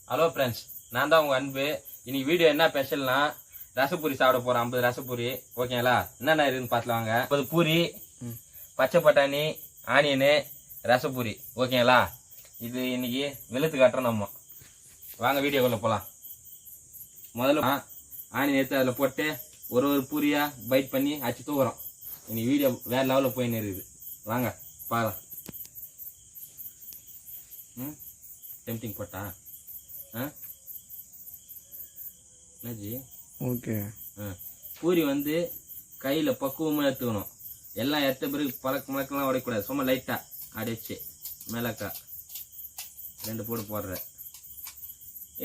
Hello friends, நான் தான் உங்கள் அன்பு. இன்னைக்கு வீடியோ என்ன ஸ்பெஷல்னா ரசப்பூரி சாப்பிட போகிறோம். 50 ரசப்பூரி. ஓகேங்களா? என்னென்ன இருக்குன்னு பார்த்துலாங்க. 50 பூரி, பச்சை பட்டாணி, ஆனியனு, ரசப்பூரி. ஓகேங்களா? இது இன்னைக்கு வெளுத்து காட்டுறோம் நம்ம. வாங்க வீடியோக்குள்ளே போகலாம். முதல்ல ஆனியன் எடுத்து அதில் போட்டு ஒரு பூரியாக பைட் பண்ணி அச்சு தூக்குறோம். இன்னைக்கு வீடியோ வேறு லெவலில் போயின்னு இருக்குது. வாங்க பார்க்கலாம். டெம்டிங் போட்டா என்னஜி? ஓகே. பூரி கையில் பக்குவமாக எடுத்துக்கணும். எல்லாம் எடுத்த பிறகு மலக்கெல்லாம் உடையக்கூடாது. சும்மா லைட்டாக அடைச்சு மிளகா 2 போட்டு போடுற.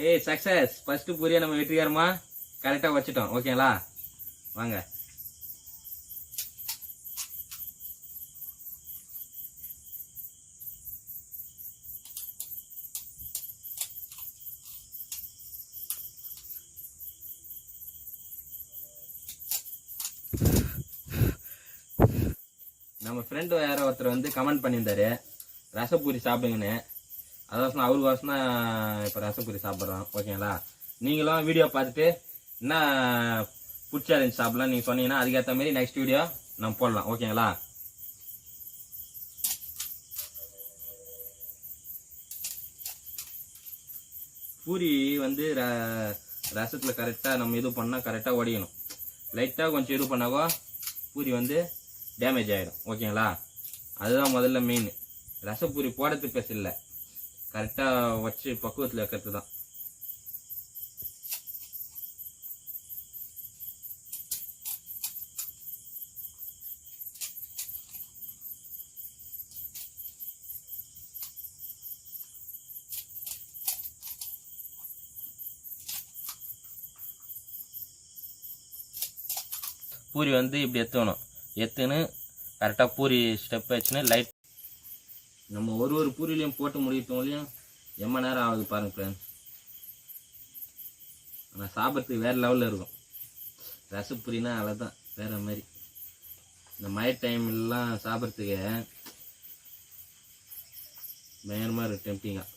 ஏய் சக்ஸஸ்! ஃபர்ஸ்ட் பூரியை நம்ம வெற்றிகரமா கரெக்டாக வச்சுட்டோம். ஓகேங்களா? வாங்க. நம்ம ஃப்ரெண்டு யாரோ ஒருத்தர் கமெண்ட் பண்ணியிருந்தாரு ரசப்பூரி சாப்பிடுங்கன்னு. அதான் அவருக்கு வாசம் தான் இப்போ ரசப்பூரி சாப்பிட்றோம். ஓகேங்களா? நீங்களும் வீடியோ பார்த்துட்டு என்ன ஃபுட் சேலஞ்ச் சாப்பிடலாம் நீங்கள் சொன்னீங்கன்னா அதுக்கேற்ற மாதிரி நெக்ஸ்ட் வீடியோ நம்ம போடலாம். ஓகேங்களா? பூரி ரசத்தில் கரெக்டாக நம்ம இது பண்ணால் கரெக்டாக உடையணும். லைட்டாக கொஞ்சம் இது பண்ணாக்கோ பூரி டேமேஜ் ஆகிடும். ஓகேங்களா? அதுதான் முதல்ல மெயின். ரசப்பூரி போடுறது பெருசு இல்லை, கரெக்டாக வச்சு பக்குவத்தில் வைக்கிறது தான். பூரி இப்படி எத்துன்னு கரெக்டாக பூரி ஸ்டெப் வச்சுன்னு லைட் நம்ம ஒரு பூரிலையும் போட்டு முடிக்கிறவங்களையும் எம்ம நேரம் ஆகுது பாருங்க ஃப்ரெண்ட்ஸ். ஆனால் சாப்பிட்றதுக்கு வேறு லெவலில் இருக்கும். ரசப்பூரினா அவ்வளோதான், வேறு மாதிரி. இந்த மழை டைம்லாம் சாப்பிட்றதுக்கு பயங்கரமாக இருக்கும், டெம்டிங்காக.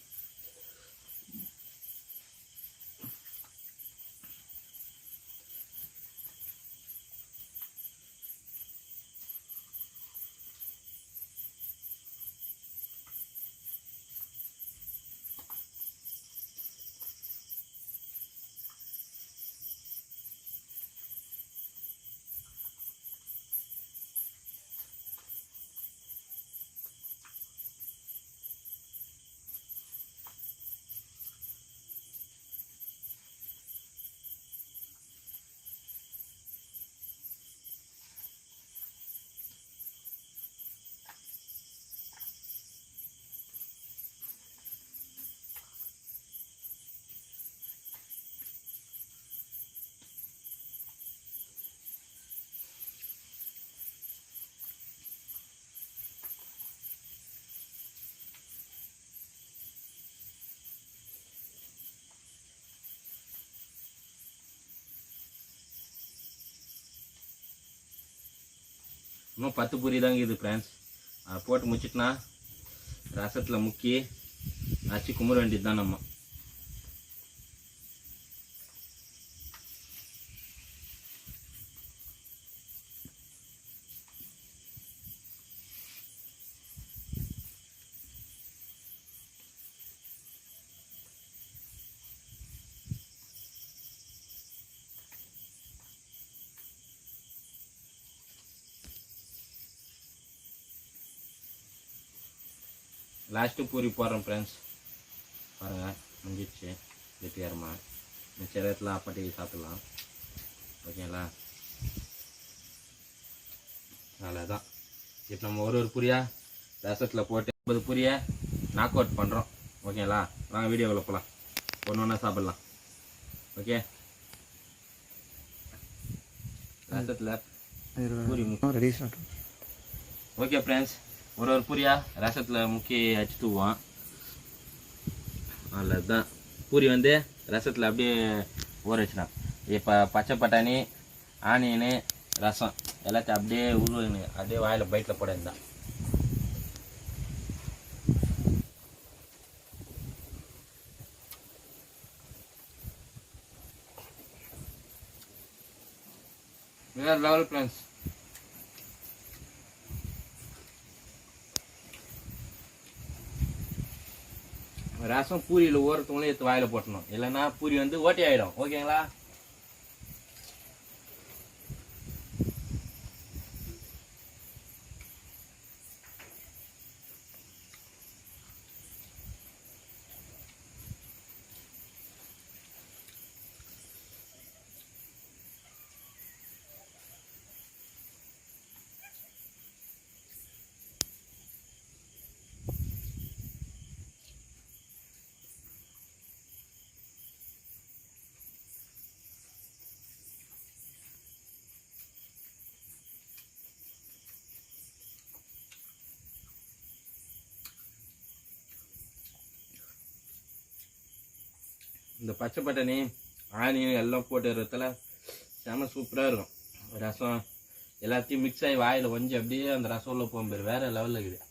இன்னும் 10 பூரி தாங்க இது ஃப்ரெண்ட்ஸ். அதை போட்டு முடிச்சிட்டுனா ரசத்தில் முக்கி அச்சு கும்பிட வேண்டியது தான் நம்ம. லாஸ்ட்டு பூரி போடுறோம் ஃப்ரெண்ட்ஸ். பாருங்கள், முடிஞ்சிடுச்சு வெற்றிகரமாக. மிச்ச இடத்துல அப்பட்டி சாப்பிட்லாம். ஓகேங்களா? அவ்வளோதான். இப்போ நம்ம ஒரு பூரியாக ரசத்தில் போட்டு 50 பூரியை நாக் அவுட் பண்ணுறோம். ஓகேங்களா? வாங்க வீடியோவில் போகலாம். ஒன்று ஒன்றா சாப்பிட்லாம். ஓகே. ரசத்தில் பூரி ரெடி. ஓகே ஃப்ரெண்ட்ஸ், ஒரு பூரியா ரசத்தில் முக்கி அச்சு தூவோம். அவ்வளோதான். பூரி ரசத்தில் அப்படியே ஊற வச்சிடும். இப்போ பச்சை பட்டாணி, ஆனியனு, ரசம் எல்லாத்தையும் அப்படியே உருவன்னு அப்படியே வாயில் பைட்டில் போட இருந்தான். வேற லெவல் ஃப்ரெண்ட்ஸ். ரசம் பூரியில் ஓரத்துங்களும் எடுத்து வாயில போட்டணும், இல்லைன்னா பூரி வந்து ஓட்டி ஆயிடும். ஓகேங்களா? இந்த பச்சை பட்டாணி ஆனியன் எல்லாம் போட்டுறதுல செம சூப்பராக இருக்கும். ரசம் எல்லாத்தையும் மிக்ஸ் ஆகி வாயில் கொஞ்சம் அப்படியே அந்த ரசம் உள்ள போகும்போது வேற லெவலில் இருக்குது.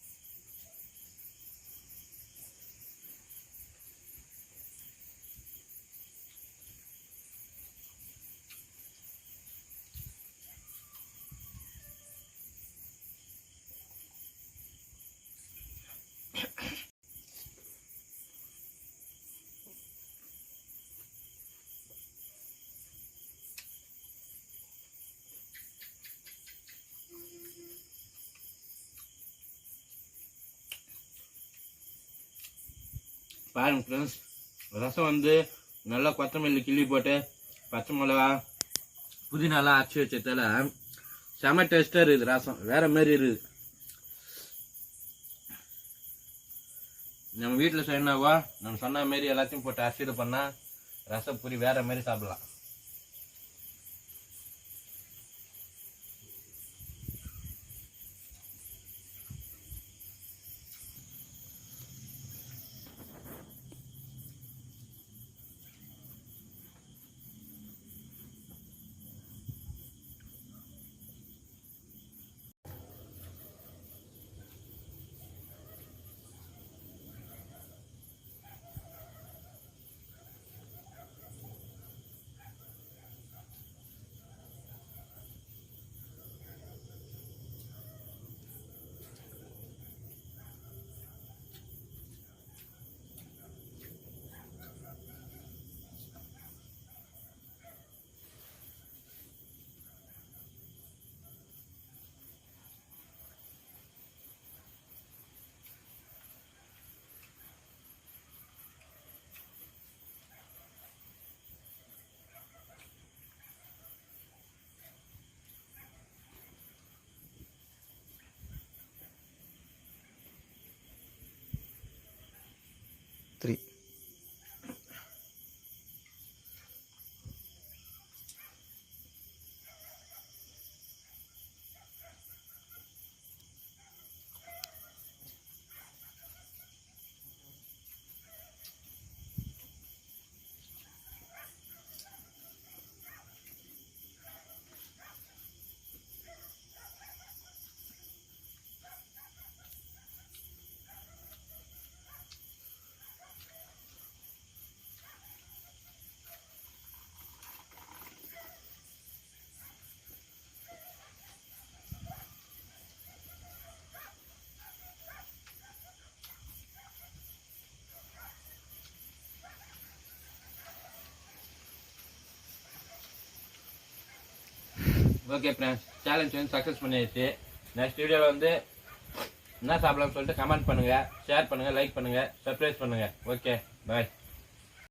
பாருங்க ஃப்ரெண்ட்ஸ், ரசம் வந்து நல்லா கொத்தமல்லி கிள்ளி போட்டு பச்சை மிளகா புதினாலாம் அரைச்சி வச்சதால செம டேஸ்டாக இருக்குது. ரசம் வேற மாதிரி இருக்குது. நம்ம வீட்டில் செய்யணாவா நம்ம சொன்ன மாரி எல்லாத்தையும் போட்டு அரைச்சிட்டு பண்ணால் ரசம் பூரி வேற மாதிரி சாப்பிடலாம். த்ரீ ஓகே ஃப்ரெண்ட்ஸ், சேலஞ்ச் வந்து சக்ஸஸ் பண்ணியாச்சு. நெக்ஸ்ட் வீடியோவில் வந்து என்ன சாப்பிடலாம்னு சொல்லிட்டு கமெண்ட் பண்ணுங்கள், ஷேர் பண்ணுங்கள், லைக் பண்ணுங்கள், சப்ஸ்கிரைப் பண்ணுங்கள். ஓகே, பாய்.